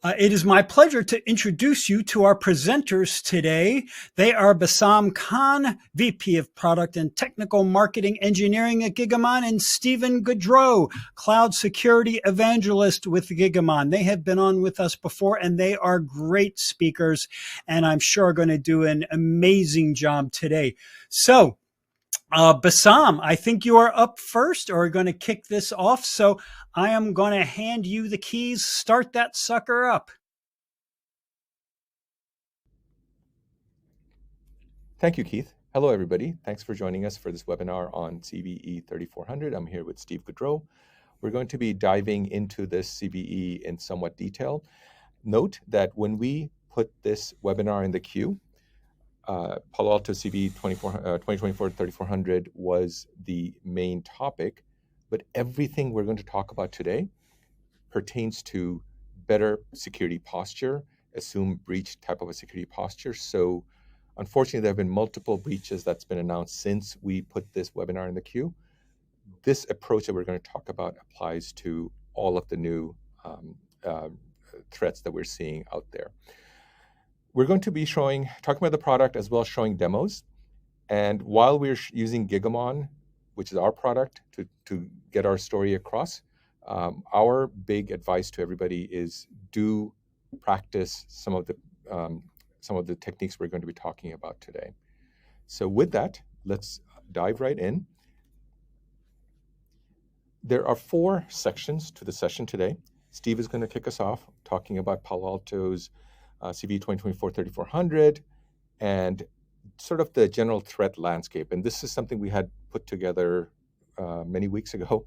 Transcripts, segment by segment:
It is my pleasure to introduce you to our presenters today. They are Bassam Khan, VP of Product and Technical Marketing Engineering at Gigamon, and Stephen Gaudreau, Cloud Security Evangelist with Gigamon. They have been on with us before, and they are great speakers, and I'm sure are going to do an amazing job today. So, Bassam, I think you are up first, or are going to kick this off. So I am going to hand you the keys. Start that sucker up. Thank you, Keith. Hello, everybody. Thanks for joining us for this webinar on CVE 3400. I'm here with Steve Gaudreau. We're going to be diving into this CVE in somewhat detail. Note that when we put this webinar in the queue, Palo Alto CVE 2024-3400 was the main topic, but everything we're going to talk about today pertains to better security posture, assume breach type of a security posture. So unfortunately, there have been multiple breaches that's been announced since we put this webinar in the queue. This approach that we're going to talk about applies to all of the new threats that we're seeing out there. We're going to be talking about the product as well as showing demos. And while we're using Gigamon, which is our product, to get our story across, our big advice to everybody is do practice some of the techniques we're going to be talking about today. So with that, let's dive right in. There are 4 sections to the session today. Steve is going to kick us off talking about Palo Alto's CVE 2024-3400 and sort of the general threat landscape. And this is something we had put together many weeks ago.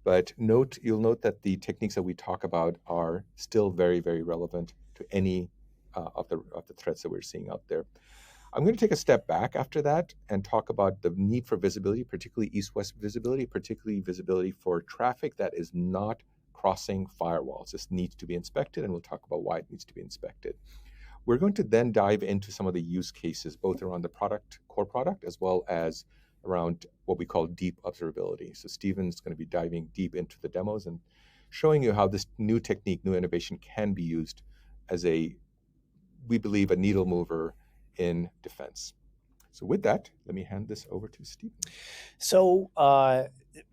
But you'll note that the techniques that we talk about are still very, very relevant to any of the threats that we're seeing out there. I'm going to take a step back after that and talk about the need for visibility, particularly east-west visibility, particularly visibility for traffic that is not crossing firewalls. This needs to be inspected, and we'll talk about why it needs to be inspected. We're going to then dive into some of the use cases, both around the core product, as well as around what we call deep observability. So Stephen's going to be diving deep into the demos and showing you how this new technique, new innovation can be used as we believe, a needle mover in defense. So with that, let me hand this over to Stephen. So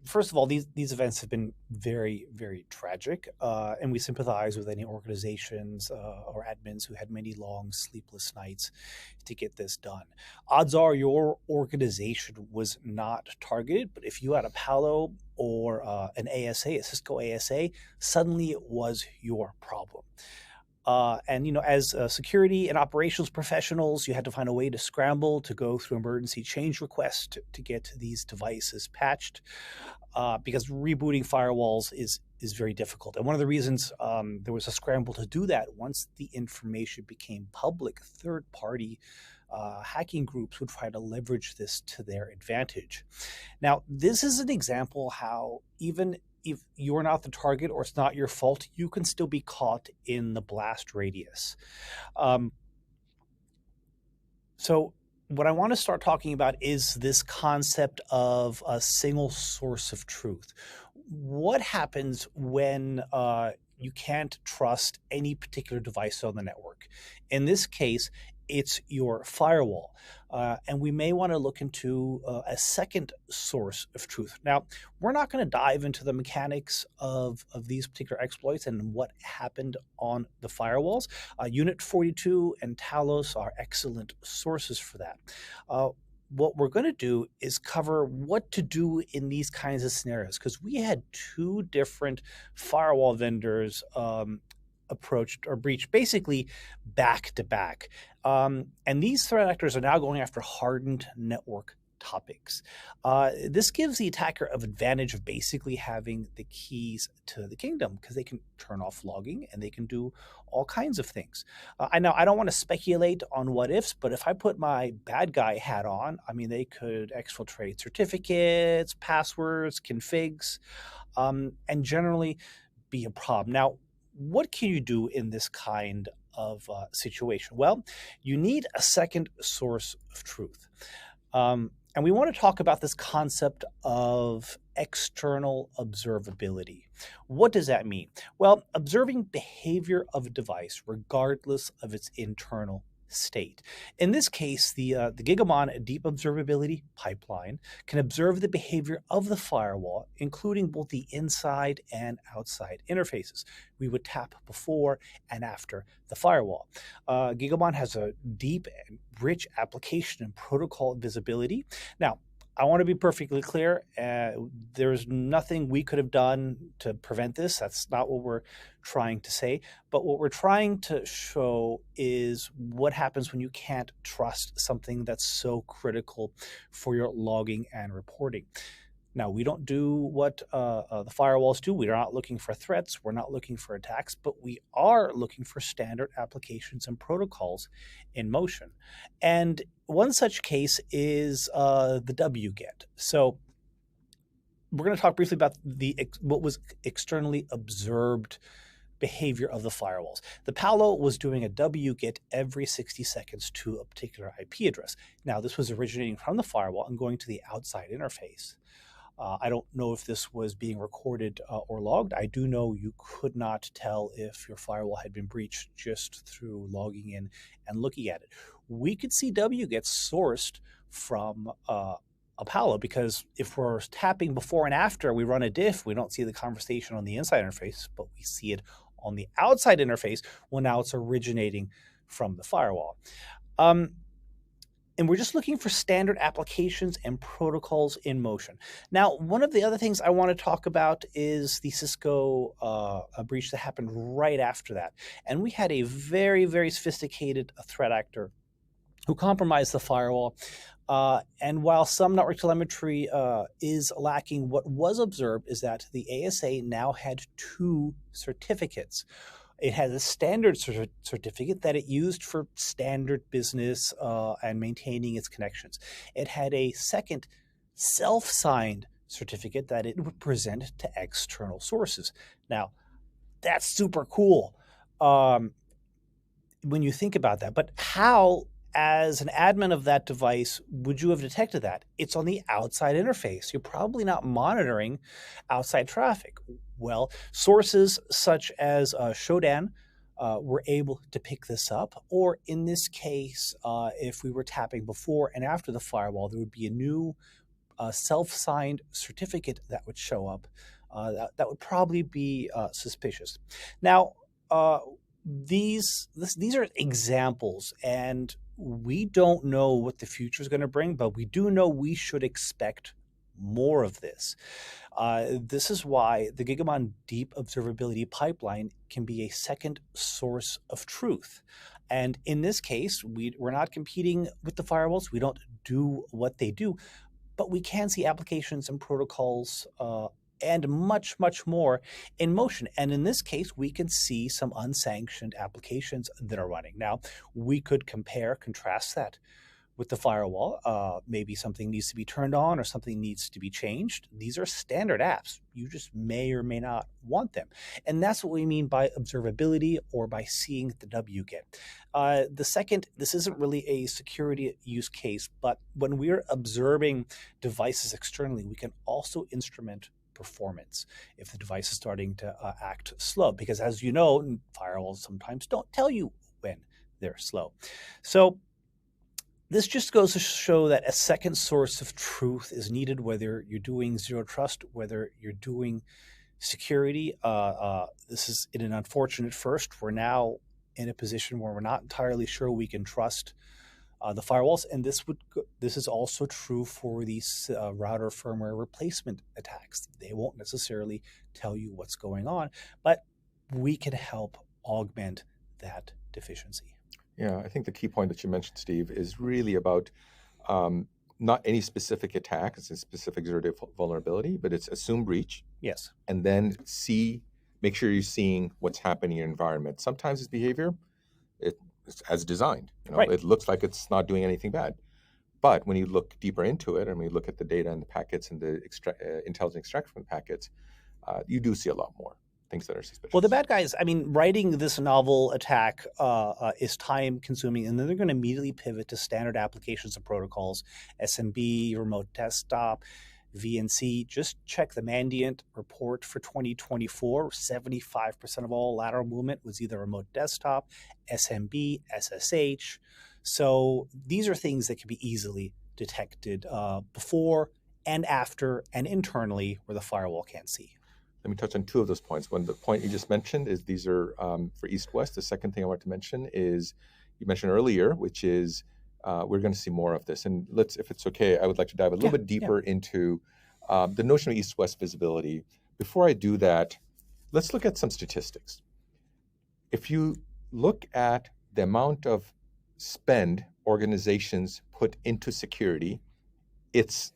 first of all, these events have been very, very tragic, and we sympathize with any organizations or admins who had many long sleepless nights to get this done. Odds are your organization was not targeted, but if you had a Palo or an ASA, a Cisco ASA, suddenly it was your problem. And as security and operations professionals, you had to find a way to scramble to go through emergency change requests to get these devices patched, because rebooting firewalls is very difficult. And one of the reasons there was a scramble to do that, once the information became public, third-party hacking groups would try to leverage this to their advantage. Now, this is an example how even if you're not the target or it's not your fault, you can still be caught in the blast radius. So what I want to start talking about is this concept of a single source of truth. What happens when you can't trust any particular device on the network? In this case, it's your firewall. And we may want to look into a second source of truth. Now, we're not going to dive into the mechanics of these particular exploits and what happened on the firewalls. Unit 42 and Talos are excellent sources for that. What we're going to do is cover what to do in these kinds of scenarios, because we had 2 different firewall vendors approached or breached basically back to back. And these threat actors are now going after hardened network topics. This gives the attacker an advantage of basically having the keys to the kingdom, because they can turn off logging and they can do all kinds of things. I don't want to speculate on what ifs, but if I put my bad guy hat on, I mean, they could exfiltrate certificates, passwords, configs, and generally be a problem. Now, what can you do in this kind of situation? Well, you need a second source of truth. And we want to talk about this concept of external observability. What does that mean? Well, observing behavior of a device regardless of its internal state. In this case, the Gigamon Deep Observability Pipeline can observe the behavior of the firewall, including both the inside and outside interfaces. We would tap before and after the firewall. Gigamon has a deep and rich application and protocol visibility. Now, I want to be perfectly clear. There's nothing we could have done to prevent this. That's not what we're trying to say. But what we're trying to show is what happens when you can't trust something that's so critical for your logging and reporting. Now, we don't do what the firewalls do. We're not looking for threats. We're not looking for attacks, but we are looking for standard applications and protocols in motion. And one such case is the wget. So we're going to talk briefly about what was externally observed behavior of the firewalls. The Palo was doing a wget every 60 seconds to a particular IP address. Now, this was originating from the firewall and going to the outside interface. I don't know if this was being recorded or logged. I do know you could not tell if your firewall had been breached just through logging in and looking at it. We could see wgets sourced from a Palo, because if we're tapping before and after we run a diff, we don't see the conversation on the inside interface, but we see it on the outside interface. Well, now it's originating from the firewall. And we're just looking for standard applications and protocols in motion. Now, one of the other things I want to talk about is the Cisco breach that happened right after that. And we had a very, very sophisticated threat actor who compromised the firewall. And while some network telemetry is lacking, what was observed is that the ASA now had 2 certificates. It has a standard certificate that it used for standard business and maintaining its connections. It had a second self-signed certificate that it would present to external sources. Now, that's super cool when you think about that. But how, as an admin of that device, would you have detected that? It's on the outside interface. You're probably not monitoring outside traffic. Well, sources such as Shodan were able to pick this up, or in this case, if we were tapping before and after the firewall, there would be a new self-signed certificate that would show up. That would probably be suspicious. Now, these are examples, and we don't know what the future is going to bring, but we do know we should expect more of this. This is why the Gigamon Deep Observability Pipeline can be a second source of truth. And in this case, we're not competing with the firewalls. We don't do what they do, but we can see applications and protocols and much, much more in motion. And in this case, we can see some unsanctioned applications that are running. Now, we could contrast that with the firewall. Maybe something needs to be turned on or something needs to be changed. These are standard apps. You just may or may not want them. And that's what we mean by observability, or by seeing the wget. The second, this isn't really a security use case, but when we're observing devices externally, we can also instrument performance if the device is starting to act slow, because as you know, firewalls sometimes don't tell you when they're slow. So this just goes to show that a second source of truth is needed, whether you're doing zero trust, whether you're doing security. This is in an unfortunate first. We're now in a position where we're not entirely sure we can trust the firewalls, and this is also true for these router firmware replacement attacks. They won't necessarily tell you what's going on, but we can help augment that deficiency. Yeah, I think the key point that you mentioned, Steve, is really about not any specific attack, it's a specific zero-day vulnerability, but it's assume breach. Yes. And then make sure you're seeing what's happening in your environment. Sometimes it's behavior, it's as designed. Right. It looks like it's not doing anything bad. But when you look deeper into it, and when you look at the data and the packets and the intelligent extraction from the packets, you do see a lot more. things that are suspicious. Well, the bad guys, I mean, writing this novel attack is time consuming, and then they're going to immediately pivot to standard applications and protocols, SMB, remote desktop, VNC. Just check the Mandiant report for 2024. 75% of all lateral movement was either remote desktop, SMB, SSH. So these are things that can be easily detected before and after and internally where the firewall can't see. Let me touch on two of those points. One, the point you just mentioned is these are for East-West. The second thing I want to mention is you mentioned earlier, which is we're going to see more of this. And let's, if it's okay, I would like to dive a little bit deeper into the notion of East-West visibility. Before I do that, let's look at some statistics. If you look at the amount of spend organizations put into security, it's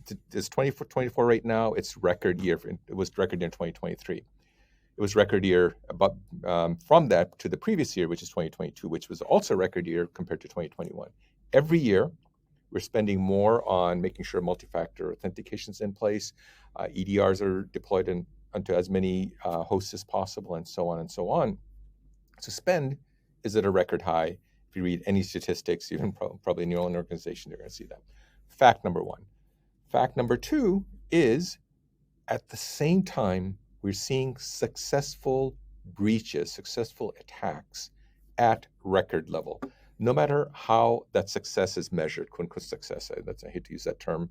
2024 right now. It's record year. It was record year in 2023. It was record year about, from that to the previous year, which is 2022, which was also a record year compared to 2021. Every year, we're spending more on making sure multi-factor authentication is in place. EDRs are deployed onto as many hosts as possible, and so on and so on. So spend is at a record high. If you read any statistics, even probably in your own organization, you're going to see that. Fact number one. Fact number two is, at the same time, we're seeing successful breaches, successful attacks at record level. No matter how that success is measured, quote unquote success, I hate to use that term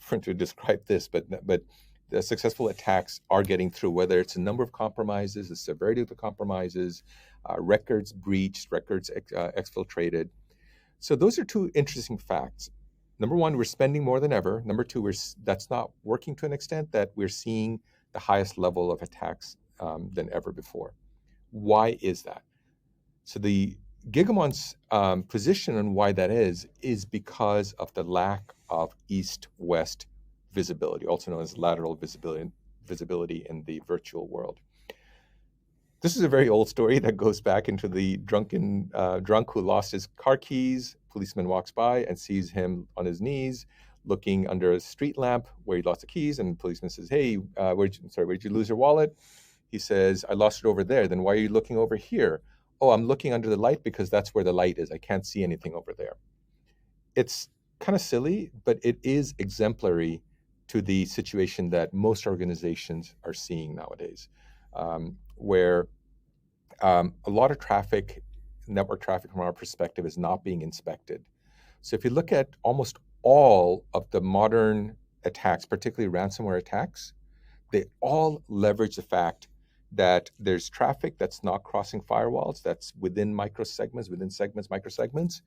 to describe this, but the successful attacks are getting through, whether it's a number of compromises, the severity of the compromises, records breached, records exfiltrated. So those are two interesting facts. Number one, we're spending more than ever. Number two, that's not working to an extent that we're seeing the highest level of attacks than ever before. Why is that? So the Gigamon's position on why that is because of the lack of east-west visibility, also known as lateral visibility in the virtual world. This is a very old story that goes back into the drunk who lost his car keys. Policeman walks by and sees him on his knees, looking under a street lamp where he lost the keys. And the policeman says, "Hey, where'd you lose your wallet?" He says, "I lost it over there." "Then why are you looking over here?" "Oh, I'm looking under the light because that's where the light is. I can't see anything over there." It's kind of silly, but it is exemplary to the situation that most organizations are seeing nowadays, where a lot of traffic, network traffic from our perspective, is not being inspected. So if you look at almost all of the modern attacks, particularly ransomware attacks, they all leverage the fact that there's traffic that's not crossing firewalls, that's within microsegments, microsegments.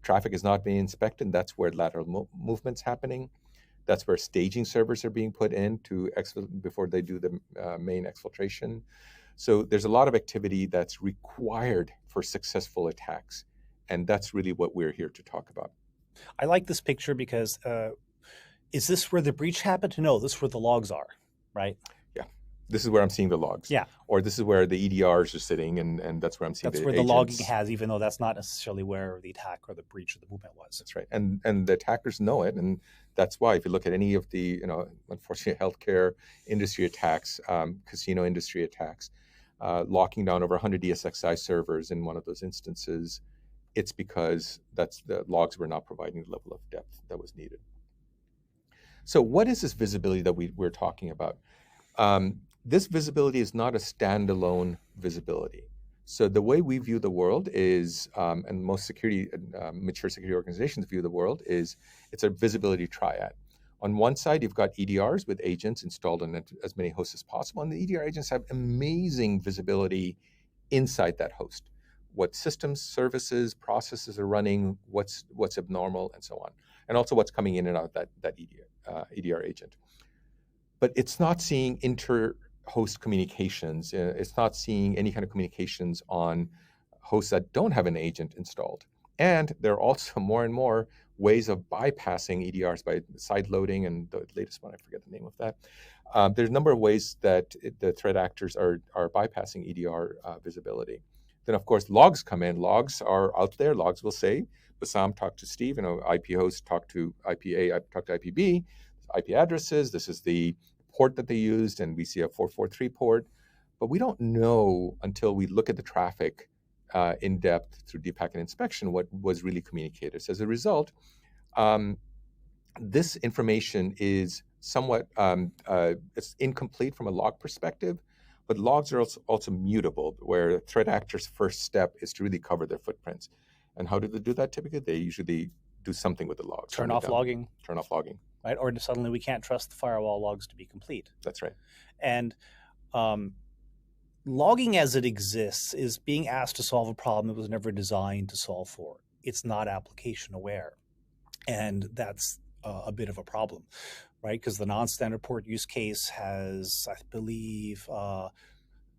Traffic is not being inspected, and that's where lateral movement's happening. That's where staging servers are being put in before they do the main exfiltration. So there's a lot of activity that's required for successful attacks. And that's really what we're here to talk about. I like this picture because is this where the breach happened? No, this is where the logs are, right? Yeah. This is where I'm seeing the logs. Yeah. Or this is where the EDRs are sitting, and that's where I'm seeing that's the where agents. The logging has, even though that's not necessarily where the attack or the breach or the movement was. That's right. And the attackers know it. And that's why if you look at any of the, unfortunately, healthcare industry attacks, casino industry attacks, locking down over 100 ESXi servers in one of those instances, it's because the logs were not providing the level of depth that was needed. So what is this visibility that we're talking about? This visibility is not a standalone visibility. So the way we view the world is, and most mature security organizations view the world, is it's a visibility triad. On one side, you've got EDRs with agents installed on as many hosts as possible, and the EDR agents have amazing visibility inside that host. What systems, services, processes are running, what's abnormal, and so on. And also what's coming in and out of that EDR agent. But it's not seeing inter-host communications. It's not seeing any kind of communications on hosts that don't have an agent installed. And there are also more and more ways of bypassing EDRs by side loading, and the latest one, I forget the name of that. There's a number of ways that the threat actors are bypassing EDR visibility. Then, of course, logs come in. Logs are out there. Logs will say, Bassam talked to Steve, IP host talked to IP A, talked to IP B, IP addresses. This is the port that they used, and we see a 443 port, but we don't know until we look at the traffic in depth through deep packet inspection what was really communicated. So as a result, this information is somewhat it's incomplete from a log perspective, but logs are also mutable, where threat actors' first step is to really cover their footprints. And how do they do that typically? They usually do something with the logs. Turn off logging. Turn off logging. Right? Or suddenly we can't trust the firewall logs to be complete. That's right. And logging as it exists is being asked to solve a problem it was never designed to solve for. It's not application aware. And that's a bit of a problem, right? Because the non-standard port use case has, I believe,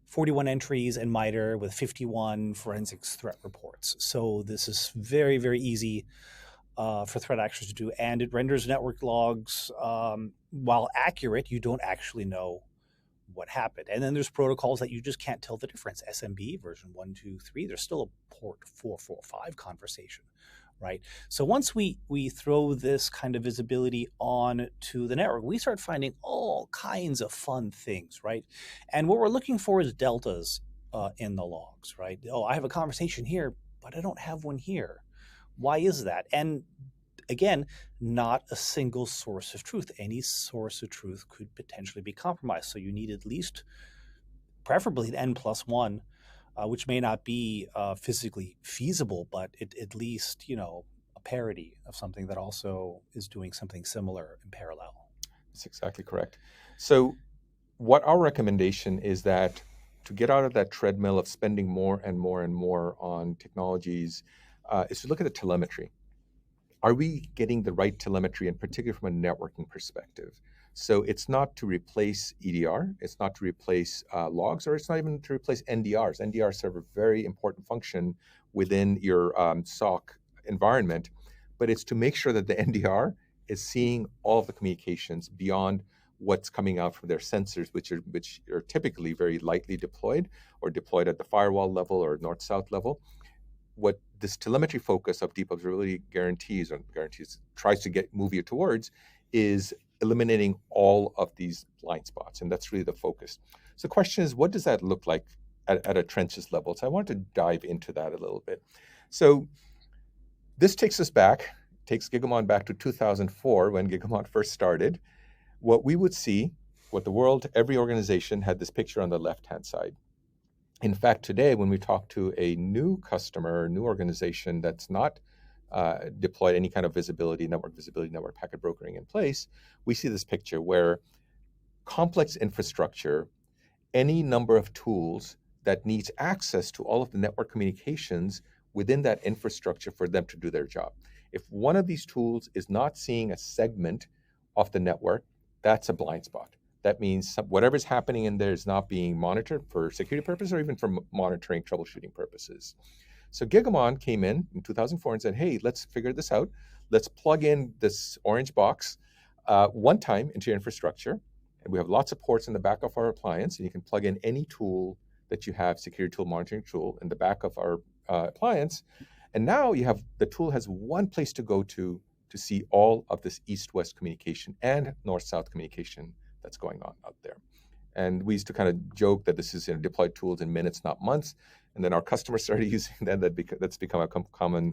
41 entries in MITRE with 51 forensics threat reports. So this is very, very easy for threat actors to do. And it renders network logs, while accurate, you don't actually know what happened. And then there's protocols that you just can't tell the difference. SMB version 1.2.3, there's still a port 4.4.5 conversation, right? So once we throw this kind of visibility on to the network, we start finding all kinds of fun things, right? And what we're looking for is deltas in the logs, right? Oh, I have a conversation here, but I don't have one here. Why is that? And again, not a single source of truth. Any source of truth could potentially be compromised. So you need at least, preferably an N+1, which may not be physically feasible, but at least, a parity of something that also is doing something similar in parallel. That's exactly correct. So what our recommendation is that to get out of that treadmill of spending more and more and more on technologies is to look at the telemetry. Are we getting the right telemetry, in particular from a networking perspective? So it's not to replace EDR, it's not to replace logs, or it's not even to replace NDRs. NDRs serve a very important function within your SOC environment, but it's to make sure that the NDR is seeing all of the communications beyond what's coming out from their sensors, which are typically very lightly deployed or deployed at the firewall level or north-south level. What this telemetry focus of deep observability guarantees tries to move you towards is eliminating all of these blind spots, and that's really the focus. So the question is, what does that look like at a trenches level? So I wanted to dive into that a little bit. So this takes Gigamon back to 2004 when Gigamon first started. What we would see, every organization had this picture on the left-hand side. In fact, today, when we talk to a new customer, new organization that's not deployed any kind of network packet brokering in place, we see this picture where complex infrastructure, any number of tools that needs access to all of the network communications within that infrastructure for them to do their job. If one of these tools is not seeing a segment of the network, that's a blind spot. That means whatever's happening in there is not being monitored for security purposes or even for monitoring troubleshooting purposes. So Gigamon came in 2004 and said, hey, let's figure this out. Let's plug in this orange box one time into your infrastructure. And we have lots of ports in the back of our appliance, and you can plug in any tool that you have, security tool, monitoring tool, in the back of our appliance. And now the tool has one place to go to see all of this east-west communication and north-south communication that's going on out there. And we used to kind of joke that this is deployed tools in minutes, not months. And then our customers started using that. That's become a common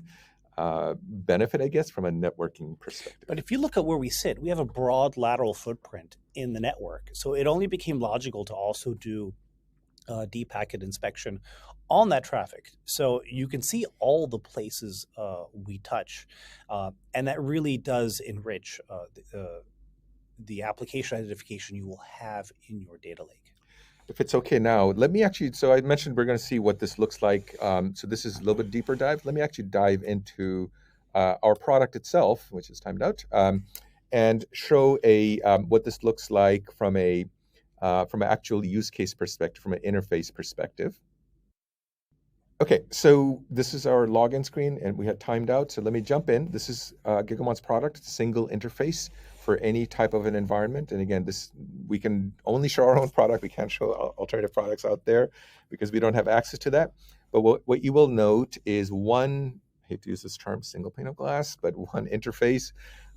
benefit, I guess, from a networking perspective. But if you look at where we sit, we have a broad lateral footprint in the network. So it only became logical to also do deep packet inspection on that traffic. So you can see all the places we touch. And that really does enrich the application identification you will have in your data lake. If it's okay now, let me so I mentioned we're going to see what this looks like. So this is a little bit deeper dive. Let me actually dive into our product itself, which is timed out, and show what this looks like from an actual use case perspective, from an interface perspective. Okay, so this is our login screen, and we had timed out. So let me jump in. This is Gigamon's product. It's a single interface for any type of an environment. And again, we can only show our own product. We can't show alternative products out there because we don't have access to that. But what you will note is one hate to use this term, single pane of glass, but one interface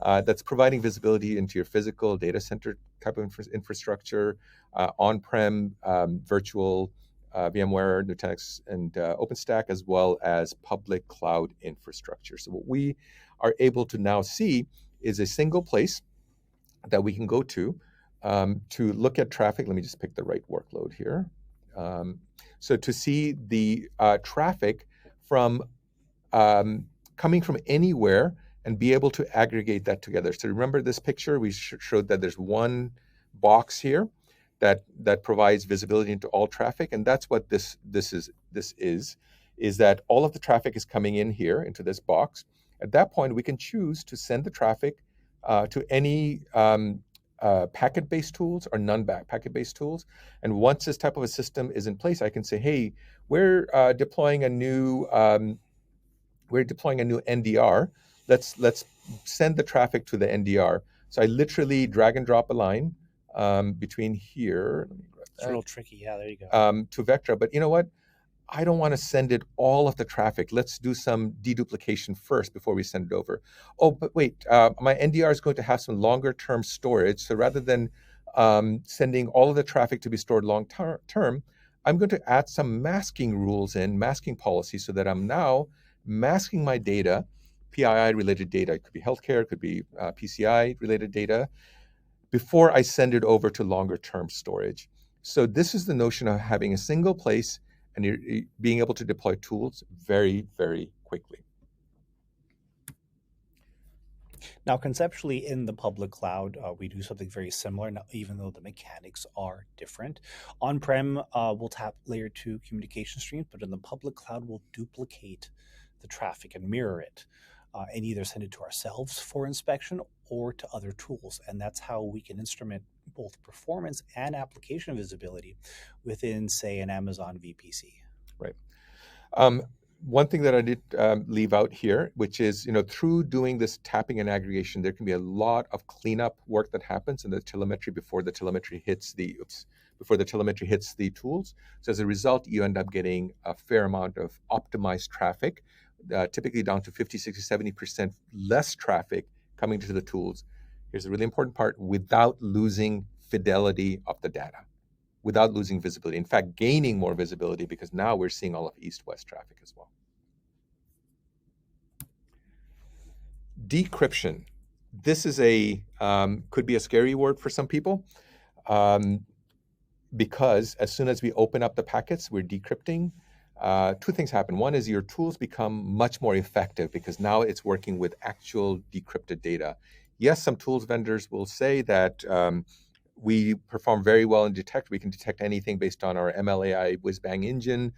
that's providing visibility into your physical data center type of infrastructure, on-prem, virtual, VMware, Nutanix, and OpenStack, as well as public cloud infrastructure. So what we are able to now see is a single place that we can go to look at traffic. Let me just pick the right workload here. So to see the traffic from coming from anywhere and be able to aggregate that together. So remember this picture, we showed that there's one box here that provides visibility into all traffic, and that's what this is that all of the traffic is coming in here into this box. At that point, we can choose to send the traffic to any packet-based tools or non-packet-based tools. And once this type of a system is in place, I can say, hey, we're deploying a new NDR. Let's send the traffic to the NDR. So I literally drag and drop a line between here. Let me grab that. It's real tricky. Yeah, there you go. To Vectra. But you know what? I don't want to send it all of the traffic. Let's do some deduplication first before we send it over. Oh, but wait, my NDR is going to have some longer term storage. So rather than sending all of the traffic to be stored long term, I'm going to add some masking rules in, masking policies, so that I'm now masking my data, PII related data. It could be healthcare, it could be PCI related data, before I send it over to longer term storage. So this is the notion of having a single place and you're being able to deploy tools very, very quickly. Now, conceptually, in the public cloud, we do something very similar, now, even though the mechanics are different. On-prem, we'll tap layer 2 communication streams, but in the public cloud, we'll duplicate the traffic and mirror it, and either send it to ourselves for inspection or to other tools. And that's how we can instrument both performance and application visibility within, say, an Amazon VPC. Right. One thing that I did leave out here, which is, through doing this tapping and aggregation, there can be a lot of cleanup work that happens in the telemetry before the telemetry hits the tools. So as a result, you end up getting a fair amount of optimized traffic, typically down to 50, 60, 70% less traffic coming to the tools. Here's a really important part: without losing fidelity of the data, without losing visibility. In fact, gaining more visibility, because now we're seeing all of east-west traffic as well. Decryption. This is could be a scary word for some people, because as soon as we open up the packets, we're decrypting. Two things happen. One is your tools become much more effective because now it's working with actual decrypted data. Yes, some tools vendors will say that we perform very well in detect. We can detect anything based on our MLAI whiz-bang engine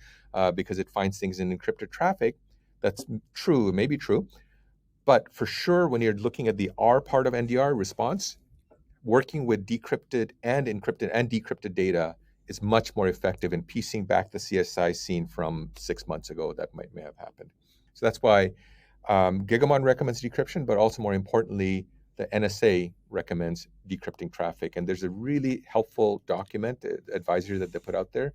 because it finds things in encrypted traffic. That's true, it may be true. But for sure, when you're looking at the R part of NDR response, working with decrypted and encrypted and decrypted data is much more effective in piecing back the CSI scene from 6 months ago that may have happened. So that's why Gigamon recommends decryption, but also more importantly, the NSA recommends decrypting traffic. And there's a really helpful document, advisory that they put out there.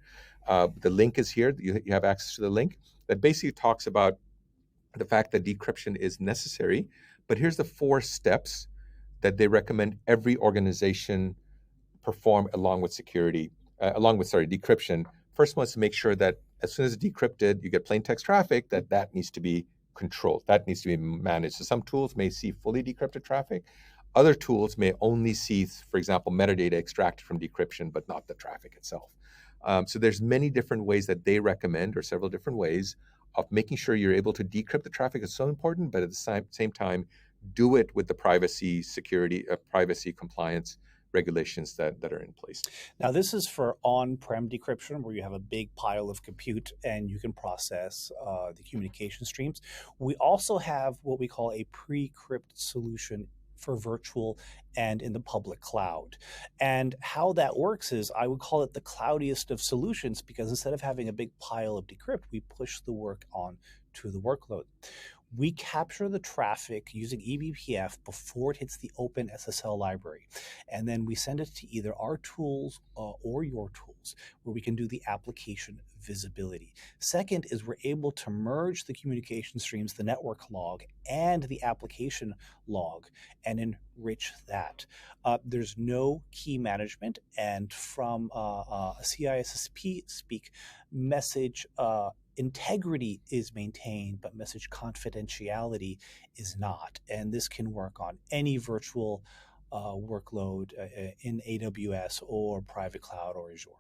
The link is here. You have access to the link that basically talks about the fact that decryption is necessary. But here's the 4 steps that they recommend every organization perform along with decryption. First one is to make sure that as soon as it's decrypted, you get plain text traffic, that needs to be controlled. That needs to be managed. So some tools may see fully decrypted traffic. Other tools may only see, for example, metadata extracted from decryption, but not the traffic itself. So there's many different ways that they recommend, or several different ways of making sure you're able to decrypt the traffic is so important, but at the same time, do it with the privacy, security, privacy compliance regulations that are in place. Now, this is for on-prem decryption, where you have a big pile of compute and you can process the communication streams. We also have what we call a pre-crypt solution for virtual and in the public cloud. And how that works is, I would call it the cloudiest of solutions, because instead of having a big pile of decrypt, we push the work on to the workload. We capture the traffic using eBPF before it hits the open SSL library. And then we send it to either our tools or your tools, where we can do the application visibility. Second is we're able to merge the communication streams, the network log, and the application log, and enrich that. There's no key management, and from a CISSP speak, message integrity is maintained, but message confidentiality is not. And this can work on any virtual workload in AWS or private cloud or Azure.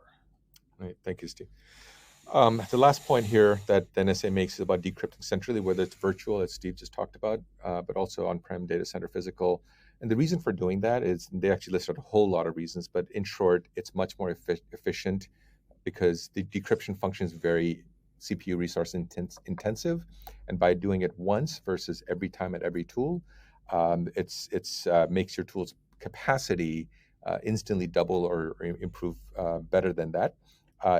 Right. Thank you, Steve. The last point here that the NSA makes is about decrypting centrally, whether it's virtual, as Steve just talked about, but also on-prem, data center, physical. And the reason for doing that is they actually listed a whole lot of reasons, but in short, it's much more efficient because the decryption function is very CPU resource intensive, and by doing it once versus every time at every tool, it's makes your tool's capacity instantly double or improve better than that.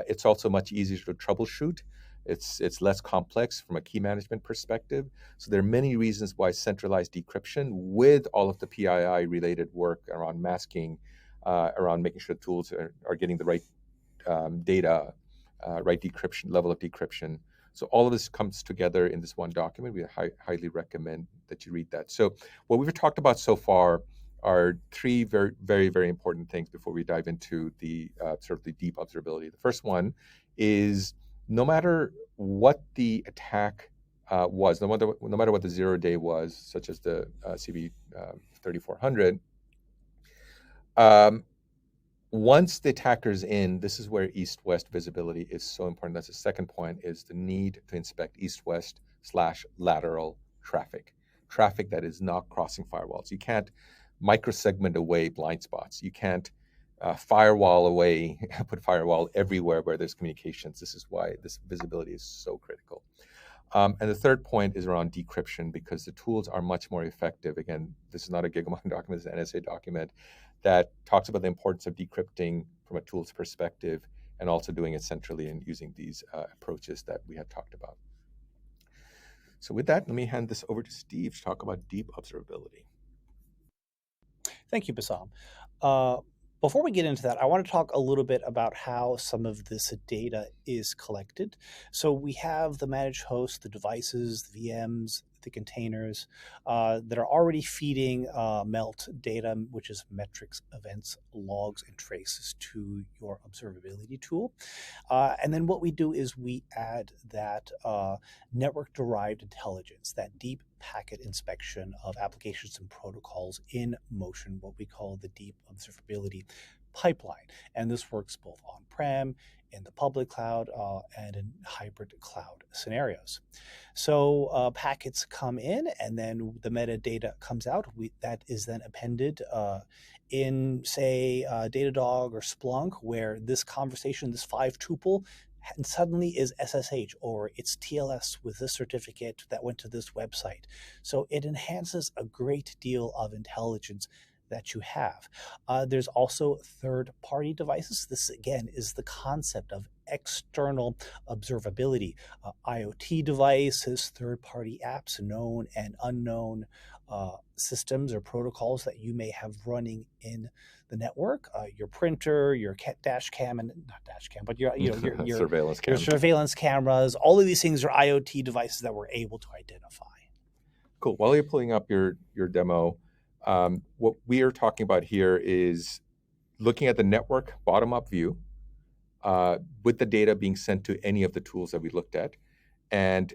It's also much easier to troubleshoot. It's less complex from a key management perspective. So there are many reasons why centralized decryption with all of the PII related work around masking, around making sure tools are getting the right data, right decryption level of decryption. So all of this comes together in this one document. We highly recommend that you read that. So what we've talked about so far are three very, very, very important things before we dive into the sort of the deep observability. The first one is no matter what the attack was, no matter what the 0-day was, such as the CVE-2024-3400, once the attacker's in, this is where east-west visibility is so important. That's the second point, is the need to inspect east-west / lateral traffic that is not crossing firewalls. You can't microsegment away blind spots. You can't firewall away, put firewall everywhere where there's communications. This is why this visibility is so critical. And the third point is around decryption, because the tools are much more effective. Again, this is not a Gigamon document, it's an NSA document that talks about the importance of decrypting from a tool's perspective and also doing it centrally and using these approaches that we had talked about. So with that, let me hand this over to Steve to talk about deep observability. Thank you, Bassam. Before we get into that, I want to talk a little bit about how some of this data is collected. So we have the managed host, the devices, the VMs, the containers that are already feeding MELT data, which is metrics, events, logs, and traces to your observability tool. And then what we do is we add that network-derived intelligence, that deep packet inspection of applications and protocols in motion, what we call the deep observability pipeline. And this works both on-prem, in the public cloud, and in hybrid cloud scenarios. So packets come in, and then the metadata comes out. That is then appended in, say, Datadog or Splunk, where this conversation, this 5-tuple, and suddenly is SSH, or it's TLS with this certificate that went to this website. So it enhances a great deal of intelligence that you have. There's also third-party devices. This, again, is the concept of external observability. IoT devices, third-party apps, known and unknown systems or protocols that you may have running in the network. Your printer, your dash cam, and not dash cam, but your surveillance cameras. All of these things are IoT devices that we're able to identify. Cool. While you're pulling up your demo, what we are talking about here is looking at the network bottom-up view with the data being sent to any of the tools that we looked at. And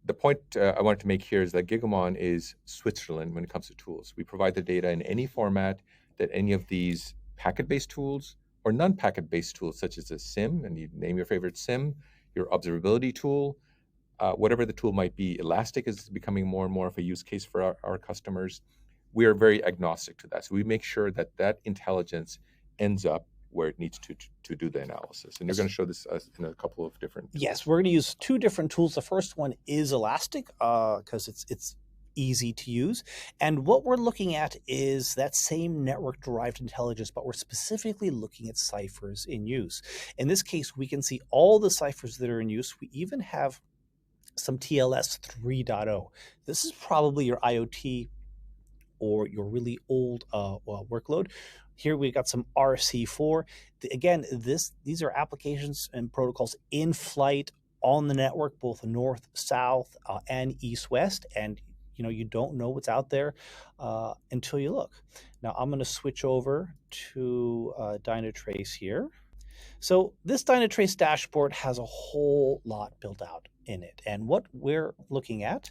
the point I wanted to make here is that Gigamon is Switzerland when it comes to tools. We provide the data in any format that any of these packet-based tools or non-packet-based tools, such as a SIEM, and you name your favorite SIEM, your observability tool, whatever the tool might be. Elastic is becoming more and more of a use case for our customers. We are very agnostic to that. So we make sure that that intelligence ends up where it needs to do the analysis. And you're going to show this in a couple of different tools. Yes, we're going to use 2 different tools. The first one is Elastic because it's easy to use. And what we're looking at is that same network-derived intelligence, but we're specifically looking at ciphers in use. In this case, we can see all the ciphers that are in use. We even have some TLS 3.0. This is probably your IoT or your really old workload. Here we got some RC4. Again, these are applications and protocols in flight on the network, both north, south, and east, west. And you don't know what's out there until you look. Now I'm going to switch over to Dynatrace here. So this Dynatrace dashboard has a whole lot built out in it. And what we're looking at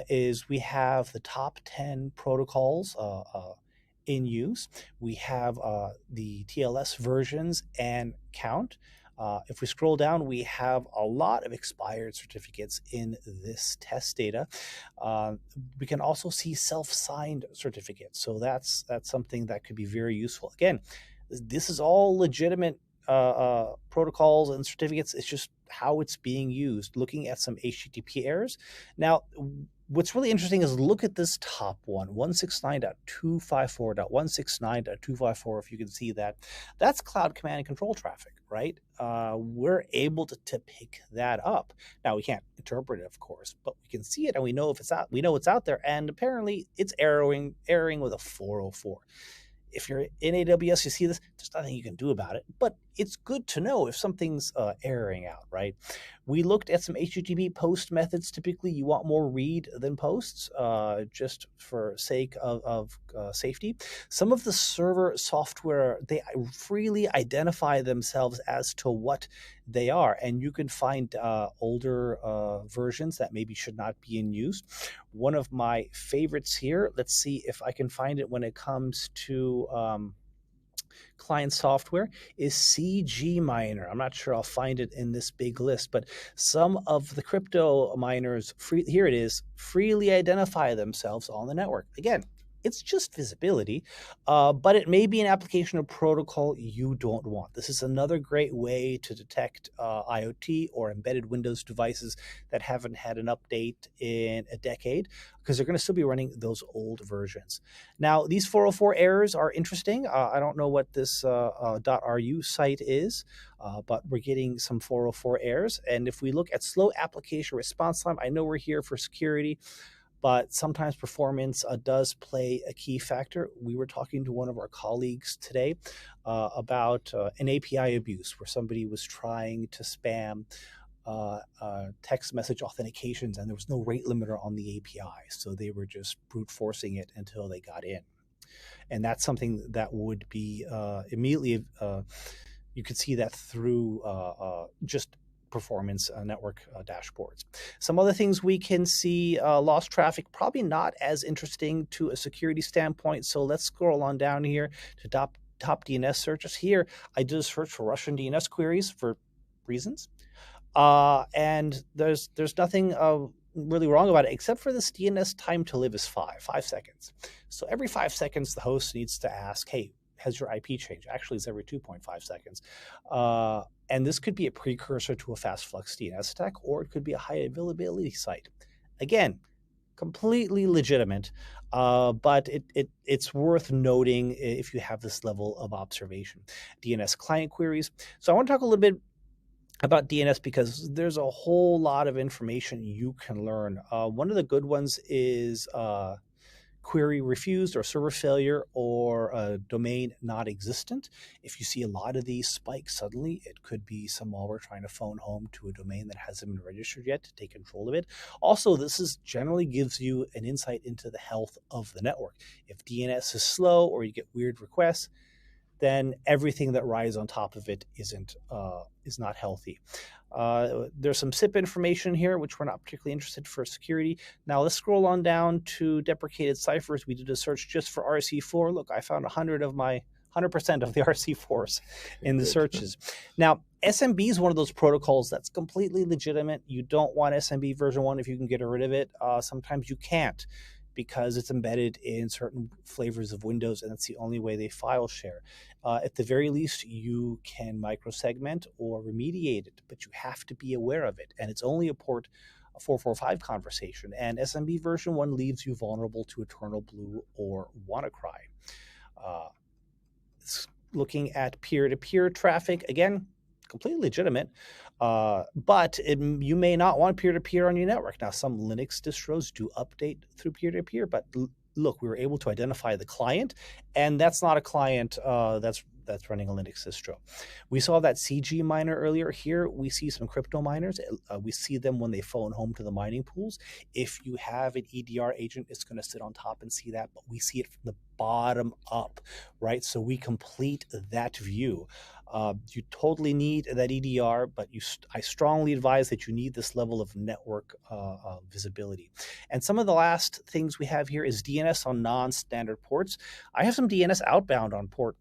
is we have the top 10 protocols in use. We have the TLS versions and count. If we scroll down, we have a lot of expired certificates in this test data. We can also see self-signed certificates. So that's something that could be very useful. Again, this is all legitimate protocols and certificates. It's just how it's being used, looking at some HTTP errors. Now, what's really interesting is look at this top one, 169.254.169.254, if you can see that. That's cloud command and control traffic, right? We're able to pick that up. Now, we can't interpret it, of course, but we can see it and we know if it's out. We know it's out there, and apparently it's erroring with a 404. If you're in AWS, you see this, there's nothing you can do about it, but it's good to know if something's erroring out, right? We looked at some HTTP post methods. Typically, you want more read than posts, just for sake of safety. Some of the server software, they freely identify themselves as to what they are, and you can find older versions that maybe should not be in use. One of my favorites here, let's see if I can find it when it comes to client software, is CG Miner. I'm not sure I'll find it in this big list, but some of the crypto miners, here it is, freely identify themselves on the network. Again, it's just visibility, but it may be an application or protocol you don't want. This is another great way to detect IoT or embedded Windows devices that haven't had an update in a decade, because they're going to still be running those old versions. Now, these 404 errors are interesting. I don't know what this .ru site is, but we're getting some 404 errors. And if we look at slow application response time, I know we're here for security, but sometimes performance does play a key factor. We were talking to one of our colleagues today about an API abuse, where somebody was trying to spam text message authentications, and there was no rate limiter on the API. So they were just brute forcing it until they got in. And that's something that would be immediately, you could see that through just performance network dashboards. Some other things we can see, lost traffic, probably not as interesting to a security standpoint. So let's scroll on down here to top DNS searches. Here, I did a search for Russian DNS queries for reasons. And there's nothing really wrong about it, except for this DNS time to live is 5 seconds. So every 5 seconds, the host needs to ask, hey, has your IP changed? Actually, it's every 2.5 seconds. And this could be a precursor to a fast flux DNS attack, or it could be a high availability site. Again, completely legitimate, but it's worth noting if you have this level of observation. DNS client queries. So I want to talk a little bit about DNS, because there's a whole lot of information you can learn. One of the good ones is query refused, or server failure, or a domain not existent. If you see a lot of these spikes suddenly, it could be some malware trying to phone home to a domain that hasn't been registered yet to take control of it. Also, this generally gives you an insight into the health of the network. If DNS is slow or you get weird requests, then everything that rides on top of it is not healthy. There's some SIP information here, which we're not particularly interested for security. Now let's scroll on down to deprecated ciphers. We did a search just for RC4. Look, I found 100% of the RC4s in the searches. Now, SMB is one of those protocols that's completely legitimate. You don't want SMB version 1 if you can get rid of it. Sometimes you can't, because it's embedded in certain flavors of Windows, and that's the only way they file share. At the very least, you can microsegment or remediate it, but you have to be aware of it. And it's only a port 445 conversation. And SMB version 1 leaves you vulnerable to Eternal Blue or WannaCry. Looking at peer-to-peer traffic, again, completely legitimate. But you may not want peer-to-peer on your network. Now, some Linux distros do update through peer-to-peer, but look, we were able to identify the client, and that's not a client that's running a Linux distro. We saw that CG miner earlier. Here we see some crypto miners. We see them when they phone home to the mining pools. If you have an EDR agent, it's going to sit on top and see that, but we see it from the bottom up, right? So we complete that view. You totally need that EDR, but I strongly advise that you need this level of network visibility. And some of the last things we have here is DNS on non-standard ports. I have some DNS outbound on port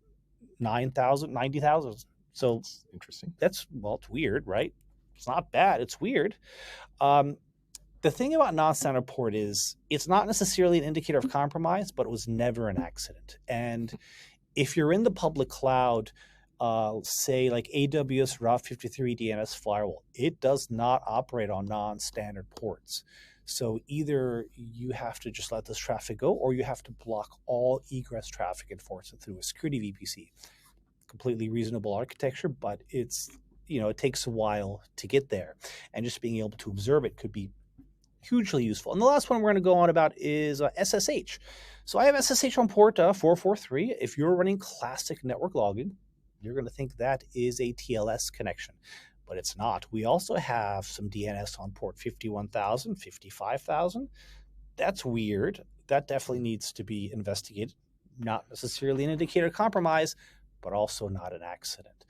9,000, 90,000. So that's interesting. It's weird, right? It's not bad. It's weird. The thing about non-standard port is it's not necessarily an indicator of compromise, but it was never an accident. And if you're in the public cloud, say like AWS Route 53 DNS firewall, it does not operate on non-standard ports. So either you have to just let this traffic go, or you have to block all egress traffic and force it through a security VPC. Completely reasonable architecture, but it takes a while to get there. And just being able to observe it could be hugely useful. And the last one we're going to go on about is SSH. So I have SSH on port 443. If you're running classic network logging, you're going to think that is a TLS connection, but it's not. We also have some DNS on port 51,000, 55,000. That's weird. That definitely needs to be investigated. Not necessarily an indicator of compromise, but also not an accident.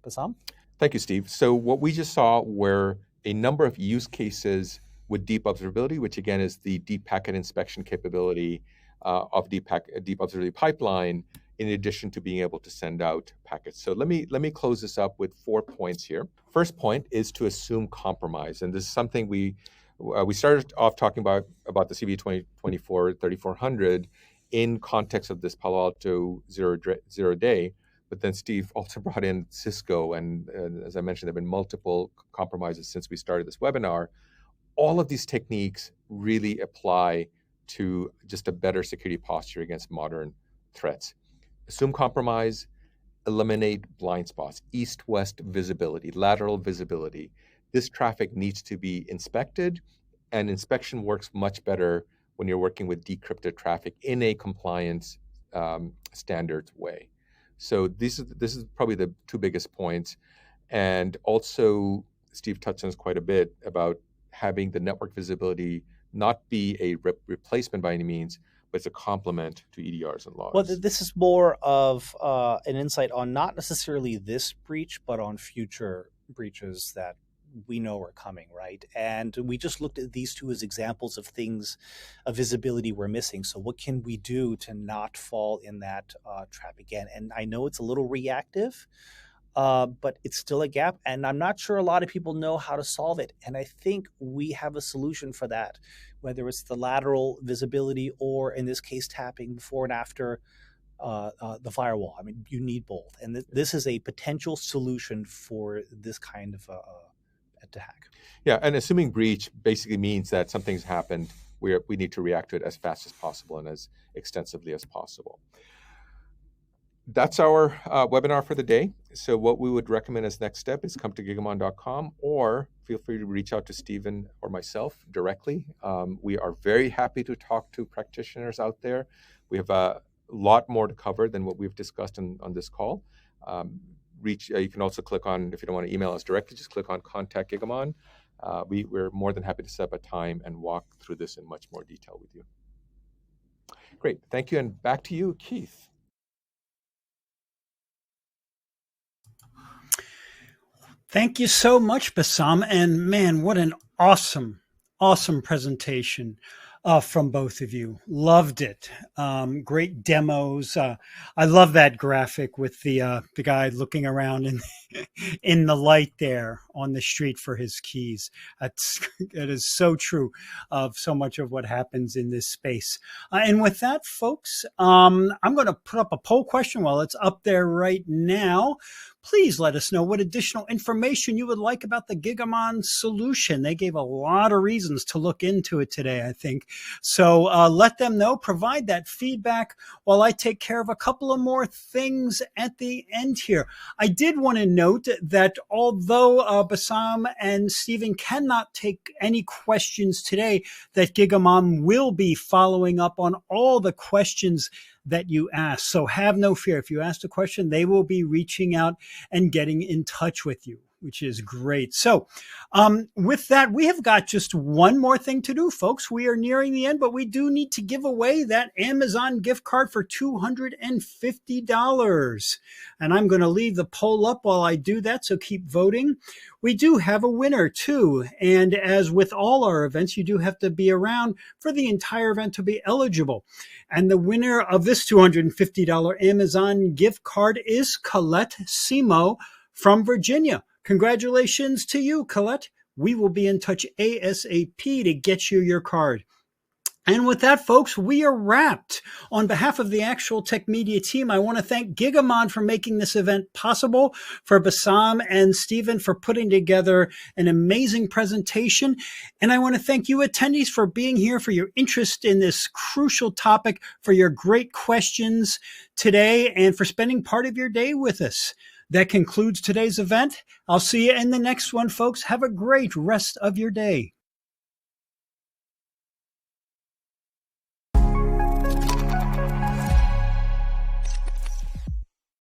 Bassam? Thank you, Steve. So what we just saw were a number of use cases with deep observability, which again is the deep packet inspection capability of deep observability pipeline, in addition to being able to send out packets. So let me close this up with 4 points here. First point is to assume compromise, and this is something we started off talking about the CVE-2024-3400 in context of this Palo Alto zero day. But then Steve also brought in Cisco, and as I mentioned, there have been multiple compromises since we started this webinar. All of these techniques really apply to just a better security posture against modern threats. Assume compromise, eliminate blind spots, east-west visibility, lateral visibility. This traffic needs to be inspected, and inspection works much better when you're working with decrypted traffic in a compliance standards way. So this is probably the 2 biggest points. And also, Steve touched on this quite a bit about having the network visibility not be a replacement by any means, but it's a complement to EDRs and logs. Well, this is more of an insight on not necessarily this breach, but on future breaches that we know are coming, right? And we just looked at these 2 as examples of things, of visibility we're missing. So what can we do to not fall in that trap again? And I know it's a little reactive, but it's still a gap, and I'm not sure a lot of people know how to solve it. And I think we have a solution for that, whether it's the lateral visibility or, in this case, tapping before and after the firewall. I mean, you need both. And this is a potential solution for this kind of attack. Yeah, and assuming breach basically means that something's happened. We need to react to it as fast as possible and as extensively as possible. That's our webinar for the day. So what we would recommend as next step is come to gigamon.com, or feel free to reach out to Stephen or myself directly. We are very happy to talk to practitioners out there. We have a lot more to cover than what we've discussed on this call. You can also click on, if you don't want to email us directly, just click on Contact Gigamon. We're more than happy to set up a time and walk through this in much more detail with you. Great, thank you, and back to you, Keith. Thank you so much, Bassam. And man, what an awesome presentation from both of you. Loved it. Great demos. I love that graphic with the guy looking around in the light there on the street for his keys. It is so true of so much of what happens in this space. And with that, folks, I'm going to put up a poll question. Well, it's up there right now. Please let us know what additional information you would like about the Gigamon solution. They gave a lot of reasons to look into it today, I think. So let them know, provide that feedback while I take care of a couple of more things at the end here. I did want to note that although while Bassam and Stephen cannot take any questions today, that Gigamom will be following up on all the questions that you ask. So have no fear. If you ask a question, they will be reaching out and getting in touch with you, which is great. So with that, we have got just one more thing to do, folks. We are nearing the end, but we do need to give away that Amazon gift card for $250. And I'm going to leave the poll up while I do that, so keep voting. We do have a winner too. And as with all our events, you do have to be around for the entire event to be eligible. And the winner of this $250 Amazon gift card is Colette Simo from Virginia. Congratulations to you, Colette. We will be in touch ASAP to get you your card. And with that, folks, we are wrapped. On behalf of the Actual Tech Media team, I want to thank Gigamon for making this event possible, for Bassam and Stephen for putting together an amazing presentation. And I want to thank you attendees for being here, for your interest in this crucial topic, for your great questions today, and for spending part of your day with us. That concludes today's event. I'll see you in the next one, folks. Have a great rest of your day.